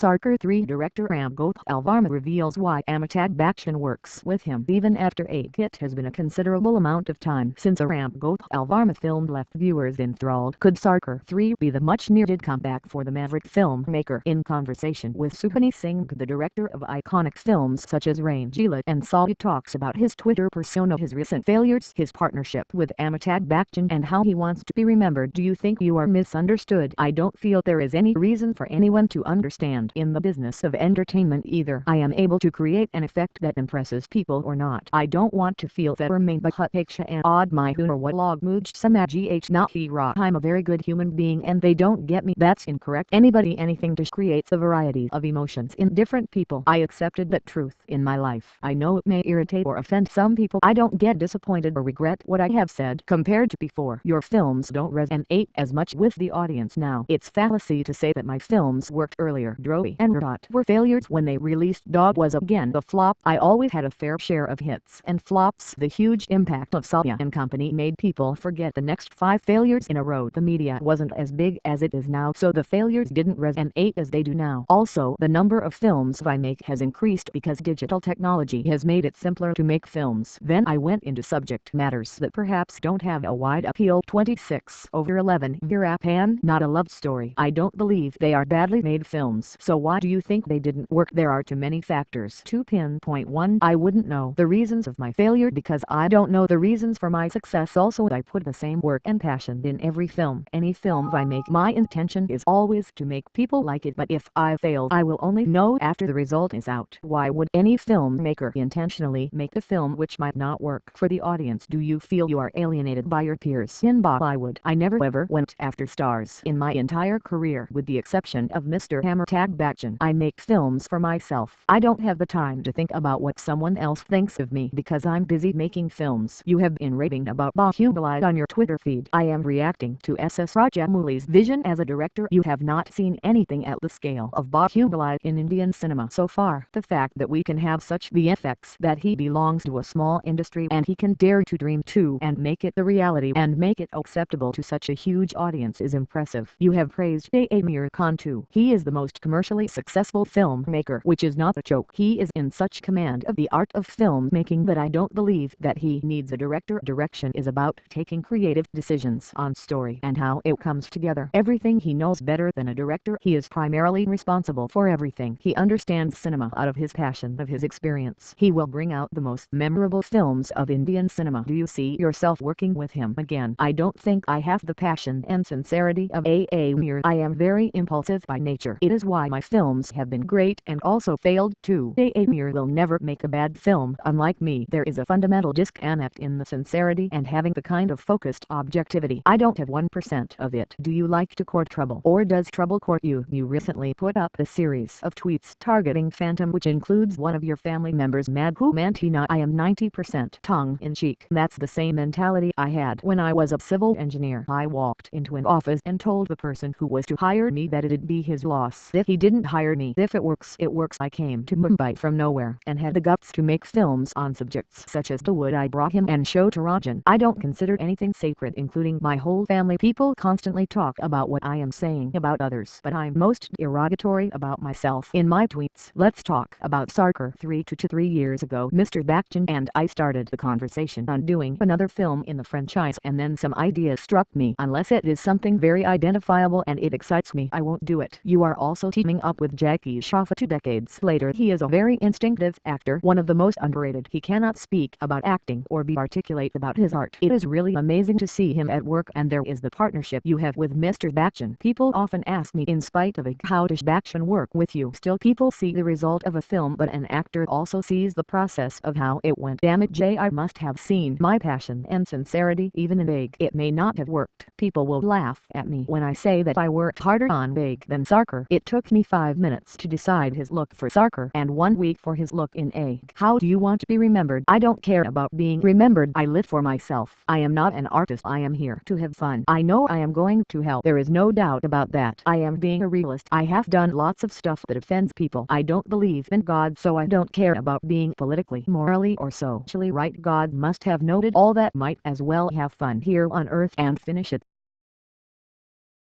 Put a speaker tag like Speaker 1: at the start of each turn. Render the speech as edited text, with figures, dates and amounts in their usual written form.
Speaker 1: Sarkar 3 director Ram Gopal Varma reveals why Amitabh Bachchan works with him even after a hit. Has been a considerable amount of time since a Ram Gopal Varma film left viewers enthralled. Could Sarkar 3 be the much-needed comeback for the maverick filmmaker? In conversation with Supani Singh, the director of iconic films such as Rangila and Saul, he talks about his Twitter persona, his recent failures, his partnership with Amitabh Bachchan, and how he wants to be remembered. Do you think you are misunderstood? I don't feel there is any reason for anyone to understand. In the business of entertainment, either I am able to create an effect that impresses people or not. I don't want to feel that remain bahuteksha and odd my or what log mooj samajh nahi ra. I'm a very good human being and they don't get me. That's incorrect. Anybody anything to create a variety of emotions in different people. I accepted that truth in my life. I know it may irritate or offend some people. I don't get disappointed or regret what I have said. Compared to before, your films don't resonate as much with the audience now. It's fallacy to say that my films worked earlier. Drohi and Rot were failures when they released. Dog was again a flop. I always had a fair share of hits and flops. The huge impact of Salya and Company made people forget the next 5 failures in a row. The media wasn't as big as it is now, so the failures didn't resonate as they do now. Also, the number of films I make has increased because digital technology has made it simpler to make films. Then I went into subject matters that perhaps don't have a wide appeal. 26/11 Veerapan, not a love story. I don't believe they are badly made films. So why do you think they didn't work? There are too many factors to pinpoint one. I wouldn't know the reasons of my failure because I don't know the reasons for my success. Also, I put the same work and passion in every film. Any film I make, my intention is always to make people like it, but if I fail, I will only know after the result is out. Why would any filmmaker intentionally make a film which might not work for the audience? Do you feel you are alienated by your peers? In Bollywood, I never ever went after stars in my entire career with the exception of Mr. Amitabh Bachchan. I make films for myself. I don't have the time to think about what someone else thinks of me because I'm busy making films. You have been raving about Bahubali on your Twitter feed. I am reacting to S.S. Rajamouli's vision as a director. You have not seen anything at the scale of Bahubali in Indian cinema so far. The fact that we can have such VFX, that he belongs to a small industry and he can dare to dream too and make it the reality and make it acceptable to such a huge audience is impressive. You have praised Amir Khan too. He is the most commercially successful filmmaker, which is not a joke. He is in such command of the art of filmmaking that I don't believe that he needs a director. Direction is about taking creative decisions on story and how it comes together. Everything he knows better than a director. He is primarily responsible for everything. He understands cinema out of his passion, of his experience. He will bring out the most memorable films of Indian cinema. Do you see yourself working with him again? I don't think I have the passion and sincerity of Amir. I am very impulsive by nature. It is why my films have been great and also failed too. Amir will never make a bad film. Unlike me, there is a fundamental disconnect in the sincerity and having the kind of focused objectivity. I don't have 1% of it. Do you like to court trouble, or does trouble court you? You recently put up a series of tweets targeting Phantom, which includes one of your family members, Madhu Mantina. I am 90% tongue-in-cheek. That's the same mentality I had when I was a civil engineer. I walked into an office and told the person who was to hire me that it'd be his loss if he didn't hire me. If it works, it works. I came to Mumbai from nowhere and had the guts to make films on subjects such as the wood I brought him and show to Rajan. I don't consider anything sacred, including my whole family. People constantly talk about what I am saying about others, but I'm most derogatory about myself in my tweets. Let's talk about Sarkar 3. 2 to 3 years ago, Mr. Bachchan and I started the conversation on doing another film in the franchise, and then some idea struck me. Unless it is something very identifiable and it excites me, I won't do it. You are also teaming up with Jackie Shroff. 2 decades later, he is a very instinctive actor, one of the most underrated. He cannot speak about acting or be articulate about his art. It is really amazing to see him at work, and there is the partnership you have with Mr. Bachchan. People often ask me, in spite of it, how does Bachchan work with you? Still, people see the result of a film, but an actor also sees the process of how it went. Damn it, Jay, I must have seen my passion and sincerity even in Vague. It may not have worked. People will laugh at me when I say that I worked harder on Vague than Sarkar. It took me 5 minutes to decide his look for Sarkar and 1 week for his look in Egg. How do you want to be remembered? I don't care about being remembered. I live for myself. I am not an artist. I am here to have fun. I know I am going to help. There is no doubt about that. I am being a realist. I have done lots of stuff that offends people. I don't believe in God, so I don't care about being politically, morally, or socially right. God must have noted all that. Might as well have fun here on earth and finish it.